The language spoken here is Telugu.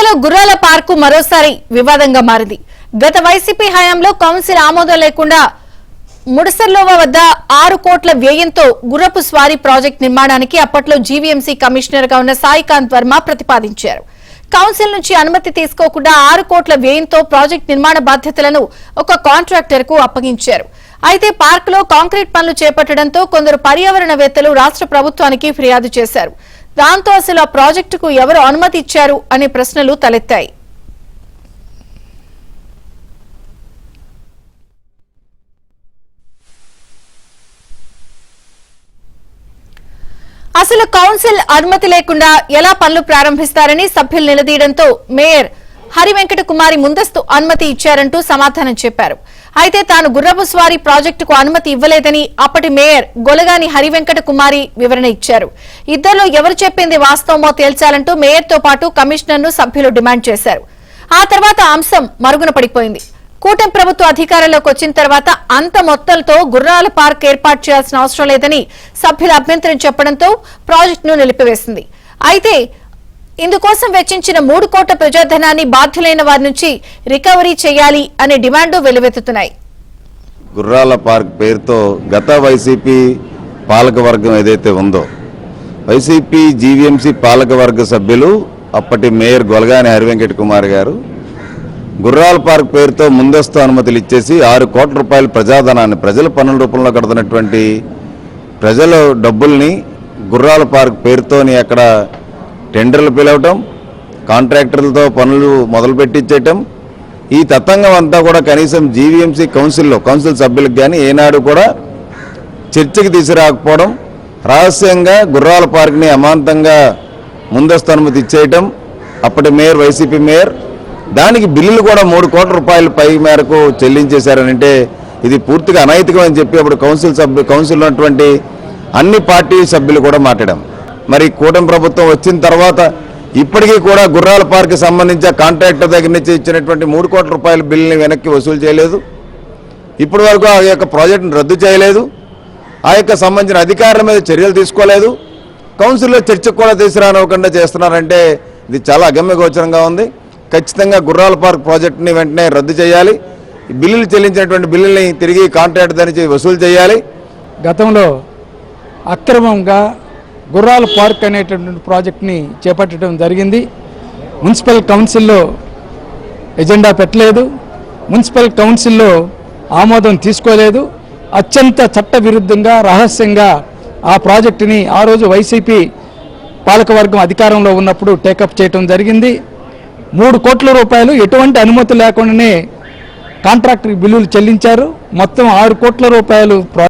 తిరుపతిలో గుర్రాల పార్కు మరోసారి వివాదంగా మారింది. గత వైసీపీ హయాంలో కౌన్సిల్ ఆమోదం లేకుండా ముడసర్లోవ వద్ద 6 కోట్ల వ్యయంతో గుర్రపు స్వారీ ప్రాజెక్టు నిర్మాణానికి అప్పట్లో జీవీఎంసీ కమిషనర్ గా ఉన్న సాయికాంత్ వర్మ ప్రతిపాదించారు. కౌన్సిల్ నుంచి అనుమతి తీసుకోకుండా 6 కోట్ల వ్యయంతో ప్రాజెక్టు నిర్మాణ బాధ్యతలను ఒక కాంట్రాక్టర్ కు అప్పగించారు. అయితే పార్కులో కాంక్రీట్ పనులు చేపట్టడంతో కొందరు పర్యావరణవేత్తలు రాష్ట్ర ప్రభుత్వానికి ఫిర్యాదు చేశారు. దాంతో అసలు ఆ ప్రాజెక్టుకు ఎవరు అనుమతి ఇచ్చారు అనే ప్రశ్నలు తలెత్తాయి. అసలు కౌన్సిల్ అనుమతి లేకుండా ఎలా పనులు ప్రారంభిస్తారని సభ్యులు నిలదీయడంతో మేయర్ హరివెంకట కుమారి ముందస్తు అనుమతి ఇచ్చారంటూ సమాధానం చెప్పారు. అయితే తాను గుర్రపు స్వారీ ప్రాజెక్టుకు అనుమతి ఇవ్వలేదని అప్పటి మేయర్ గొలగాని హరివెంకట కుమారి వివరణ ఇచ్చారు. ఇద్దరిలో ఎవరు చెప్పింది వాస్తవమో తేల్చాలంటూ మేయర్తో పాటు కమిషనర్ను సభ్యులు డిమాండ్ చేశారు. ఆ తర్వాత అంశం మరుగున పడిపోయింది. కూటమి ప్రభుత్వం అధికారంలోకి వచ్చిన తర్వాత అంత మొత్తంతో గుర్రాల పార్క్ ఏర్పాటు చేయాల్సిన అవసరం లేదని సభ్యులు అభ్యంతరం చెప్పడంతో ప్రాజెక్టును నిలిపివేసింది. అయితే ఇందుకోసం వెచ్చించిన 3 కోట్ల ప్రజాధనాన్ని బాధ్యులైన వారి నుంచి రికవరీ చేయాలి అనే డిమాండ్ వెలువెత్తుతున్నాయి. గుర్రాల పార్క్ పేరుతో గత వైసీపీ పాలకవర్గం ఏదైతే ఉందో వైసీపీ జీవీఎంసీ పాలకవర్గ సభ్యులు అప్పటి మేయర్ గొలగాని హరివెంకట కుమార్ గారు గుర్రాల పార్క్ పేరుతో ముందస్తు అనుమతులు ఇచ్చేసి 6 కోట్ల రూపాయల ప్రజాధనాన్ని ప్రజల పన్నుల రూపంలో కడుతున్నటువంటి ప్రజల డబ్బుల్ని గుర్రాల పార్క్ పేరుతోని అక్కడ టెండర్లు పిలవటం, కాంట్రాక్టర్లతో పనులు మొదలుపెట్టించేయటం, ఈ తతంగం అంతా కూడా కనీసం జీవీఎంసీ కౌన్సిల్ సభ్యులకు కానీ ఏనాడు కూడా చర్చకి తీసుకురాకపోవడం, రహస్యంగా గుర్రాల పార్క్ని అమాంతంగా ముందస్తు అనుమతి ఇచ్చేయటం అప్పటి మేయర్ వైసీపీ మేయర్, దానికి బిల్లులు కూడా 3 కోట్ల రూపాయల పై మేరకు చెల్లించేశారనంటే ఇది పూర్తిగా అనైతికం అని చెప్పి అప్పుడు కౌన్సిల్ ఉన్నటువంటి అన్ని పార్టీ సభ్యులు కూడా మాట్లాడాం. మరి కూటమి ప్రభుత్వం వచ్చిన తర్వాత ఇప్పటికీ కూడా గుర్రాల పార్క్ సంబంధించి కాంట్రాక్టర్ దగ్గర నుంచి ఇచ్చినటువంటి 3 కోట్ల రూపాయల బిల్లుని వెనక్కి వసూలు చేయలేదు. ఇప్పటి వరకు ఆ యొక్క ప్రాజెక్టును రద్దు చేయలేదు. ఆ యొక్క సంబంధించిన అధికారుల మీద చర్యలు తీసుకోలేదు. కౌన్సిల్లో చర్చకు కూడా తీసుకురానివ్వకుండా చేస్తున్నారంటే ఇది చాలా అగమ్యగోచరంగా ఉంది. ఖచ్చితంగా గుర్రాల పార్క్ ప్రాజెక్టుని వెంటనే రద్దు చేయాలి. బిల్లులు చెల్లించినటువంటి బిల్లుల్ని తిరిగి కాంట్రాక్టర్ నుంచి వసూలు చేయాలి. గతంలో అక్రమంగా గుర్రాల పార్క్ అనేటటువంటి ప్రాజెక్ట్ని చేపట్టడం జరిగింది. మున్సిపల్ కౌన్సిల్లో ఎజెండా పెట్టలేదు, మున్సిపల్ కౌన్సిల్లో ఆమోదం తీసుకోలేదు. అత్యంత చట్టవిరుద్ధంగా రహస్యంగా ఆ ప్రాజెక్టుని ఆ రోజు వైసీపీ పాలకవర్గం అధికారంలో ఉన్నప్పుడు టేకప్ చేయడం జరిగింది. 3 కోట్ల రూపాయలు ఎటువంటి అనుమతి లేకుండానే కాంట్రాక్టర్ బిల్లులు చెల్లించారు. మొత్తం 6 కోట్ల రూపాయలు